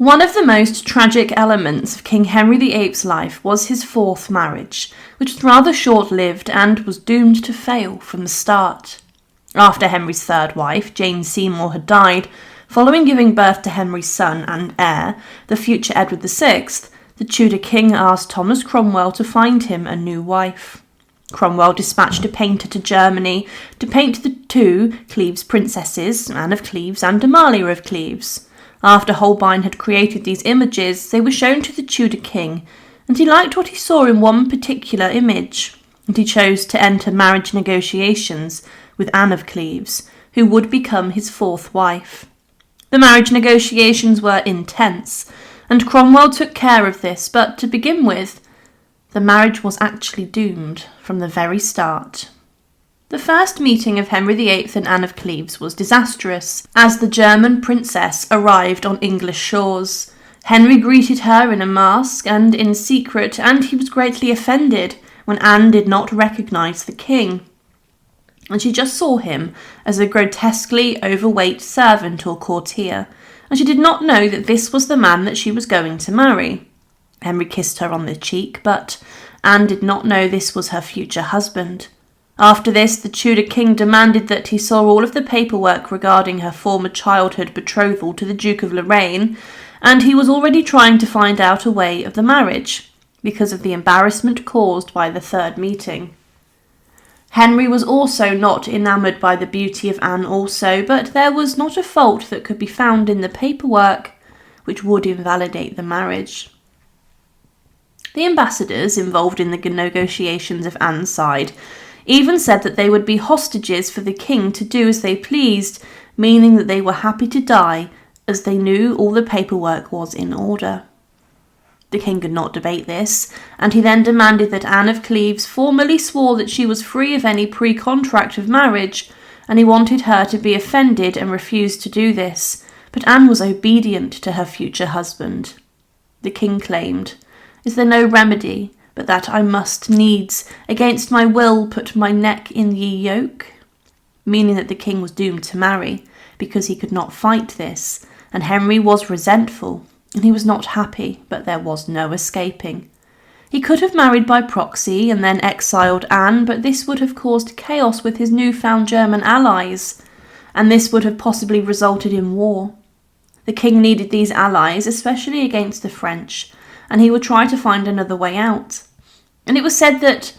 One of the most tragic elements of King Henry VIII's life was his fourth marriage, which was rather short-lived and was doomed to fail from the start. After Henry's third wife, Jane Seymour, had died, following giving birth to Henry's son and heir, the future Edward VI, the Tudor King asked Thomas Cromwell to find him a new wife. Cromwell dispatched a painter to Germany to paint the two Cleves princesses, Anne of Cleves and Amalia of Cleves. After Holbein had created these images, they were shown to the Tudor King, and he liked what he saw in one particular image, and he chose to enter marriage negotiations with Anne of Cleves, who would become his fourth wife. The marriage negotiations were intense, and Cromwell took care of this, but to begin with, the marriage was actually doomed from the very start. The first meeting of Henry VIII and Anne of Cleves was disastrous, as the German princess arrived on English shores. Henry greeted her in a mask and in secret, and he was greatly offended when Anne did not recognise the king, and she just saw him as a grotesquely overweight servant or courtier, and she did not know that this was the man that she was going to marry. Henry kissed her on the cheek, but Anne did not know this was her future husband. After this, the Tudor King demanded that he saw all of the paperwork regarding her former childhood betrothal to the Duke of Lorraine, and he was already trying to find out a way of the marriage, because of the embarrassment caused by the third meeting. Henry was also not enamoured by the beauty of Anne also, but there was not a fault that could be found in the paperwork which would invalidate the marriage. The ambassadors involved in the negotiations of Anne's side even said that they would be hostages for the king to do as they pleased, meaning that they were happy to die as they knew all the paperwork was in order. The king could not debate this, and he then demanded that Anne of Cleves formally swore that she was free of any pre-contract of marriage, and he wanted her to be offended and refused to do this, but Anne was obedient to her future husband. The king claimed, "Is there no remedy, but that I must needs, against my will, put my neck in ye yoke?" Meaning that the king was doomed to marry, because he could not fight this, and Henry was resentful, and he was not happy, but there was no escaping. He could have married by proxy and then exiled Anne, but this would have caused chaos with his newfound German allies, and this would have possibly resulted in war. The king needed these allies, especially against the French, and he would try to find another way out. And it was said that,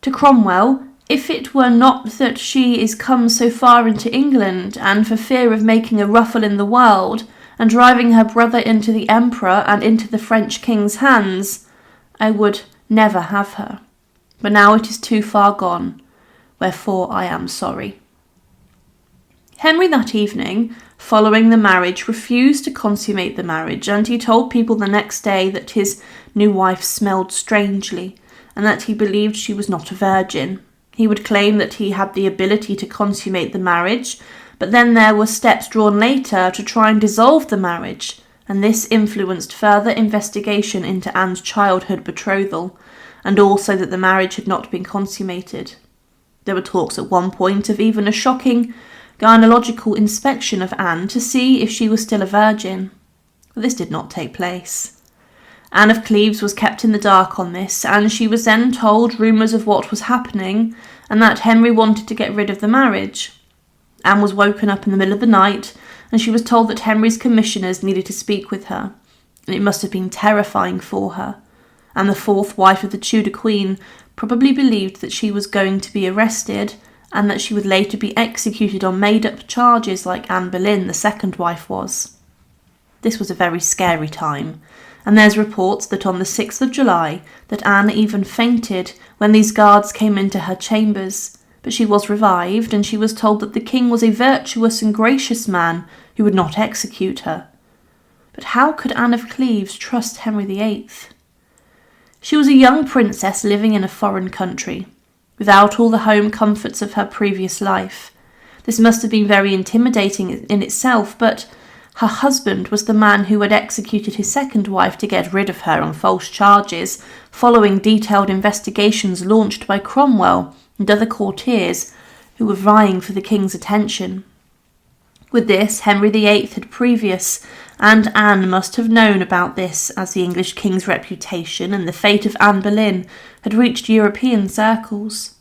to Cromwell, if it were not that she is come so far into England, and for fear of making a ruffle in the world, and driving her brother into the emperor and into the French king's hands, I would never have her. But now it is too far gone, wherefore I am sorry. Henry that evening, following the marriage, refused to consummate the marriage, and he told people the next day that his new wife smelled strangely, and that he believed she was not a virgin. He would claim that he had the ability to consummate the marriage, but then there were steps drawn later to try and dissolve the marriage, and this influenced further investigation into Anne's childhood betrothal, and also that the marriage had not been consummated. There were talks at one point of even a shocking gynecological inspection of Anne to see if she was still a virgin, but this did not take place. Anne of Cleves was kept in the dark on this, and she was then told rumours of what was happening, and that Henry wanted to get rid of the marriage. Anne was woken up in the middle of the night, and she was told that Henry's commissioners needed to speak with her, and it must have been terrifying for her, and the fourth wife of the Tudor Queen probably believed that she was going to be arrested, and that she would later be executed on made-up charges like Anne Boleyn, the second wife, was. This was a very scary time, and there's reports that on the 6th of July that Anne even fainted when these guards came into her chambers, but she was revived, and she was told that the king was a virtuous and gracious man who would not execute her. But how could Anne of Cleves trust Henry VIII? She was a young princess living in a foreign country, without all the home comforts of her previous life. This must have been very intimidating in itself, but her husband was the man who had executed his second wife to get rid of her on false charges, following detailed investigations launched by Cromwell and other courtiers who were vying for the king's attention. With this, Henry VIII had previous, and Anne must have known about this, as the English king's reputation and the fate of Anne Boleyn had reached European circles.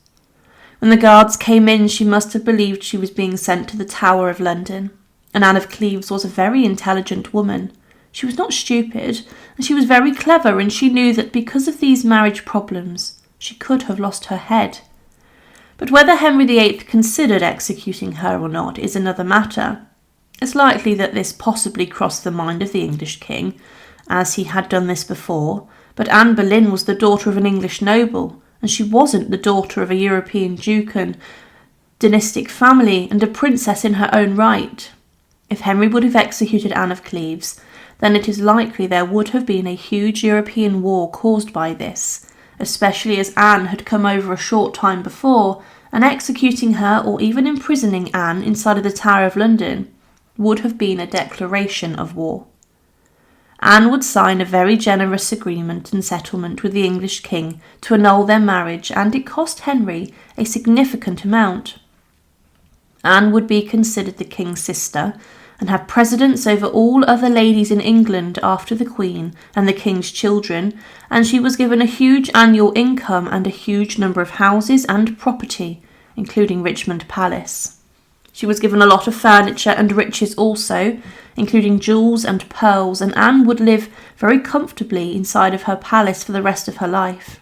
When the guards came in, she must have believed she was being sent to the Tower of London. And Anne of Cleves was a very intelligent woman. She was not stupid, and she was very clever, and she knew that because of these marriage problems, she could have lost her head. But whether Henry VIII considered executing her or not is another matter. It's likely that this possibly crossed the mind of the English king, as he had done this before, but Anne Boleyn was the daughter of an English noble, and she wasn't the daughter of a European duke and dynastic family and a princess in her own right. If Henry would have executed Anne of Cleves, then it is likely there would have been a huge European war caused by this, especially as Anne had come over a short time before, and executing her or even imprisoning Anne inside of the Tower of London would have been a declaration of war. Anne would sign a very generous agreement and settlement with the English king to annul their marriage, and it cost Henry a significant amount. Anne would be considered the king's sister and have precedence over all other ladies in England after the Queen and the King's children, and she was given a huge annual income and a huge number of houses and property, including Richmond Palace. She was given a lot of furniture and riches also, including jewels and pearls, and Anne would live very comfortably inside of her palace for the rest of her life.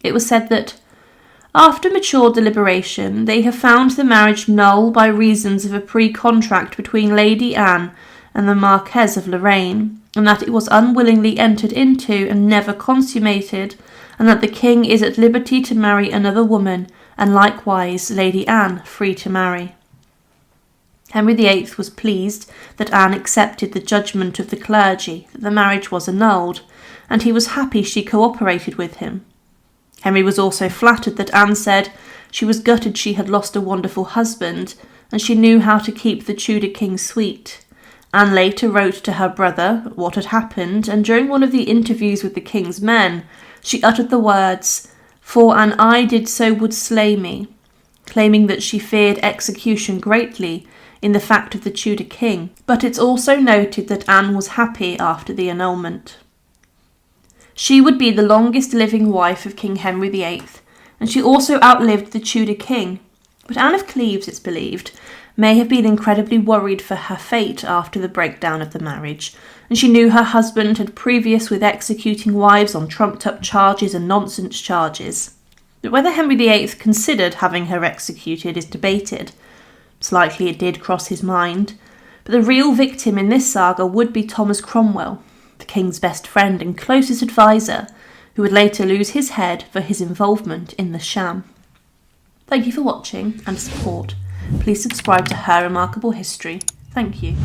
It was said that after mature deliberation, they have found the marriage null by reasons of a pre-contract between Lady Anne and the Marquess of Lorraine, and that it was unwillingly entered into and never consummated, and that the king is at liberty to marry another woman, and likewise Lady Anne free to marry. Henry VIII was pleased that Anne accepted the judgment of the clergy that the marriage was annulled, and he was happy she cooperated with him. Henry was also flattered that Anne said she was gutted she had lost a wonderful husband, and she knew how to keep the Tudor King sweet. Anne later wrote to her brother what had happened, and during one of the interviews with the king's men, she uttered the words, "For an I did so would slay me," claiming that she feared execution greatly in the fact of the Tudor King, but it's also noted that Anne was happy after the annulment. She would be the longest living wife of King Henry VIII, and she also outlived the Tudor King. But Anne of Cleves, it's believed, may have been incredibly worried for her fate after the breakdown of the marriage, and she knew her husband had previous with executing wives on trumped-up charges and nonsense charges. But whether Henry VIII considered having her executed is debated. It's likely it did cross his mind, but the real victim in this saga would be Thomas Cromwell, the king's best friend and closest advisor, who would later lose his head for his involvement in the sham. Thank you for watching and support. Please subscribe to Her Remarkable History. Thank you.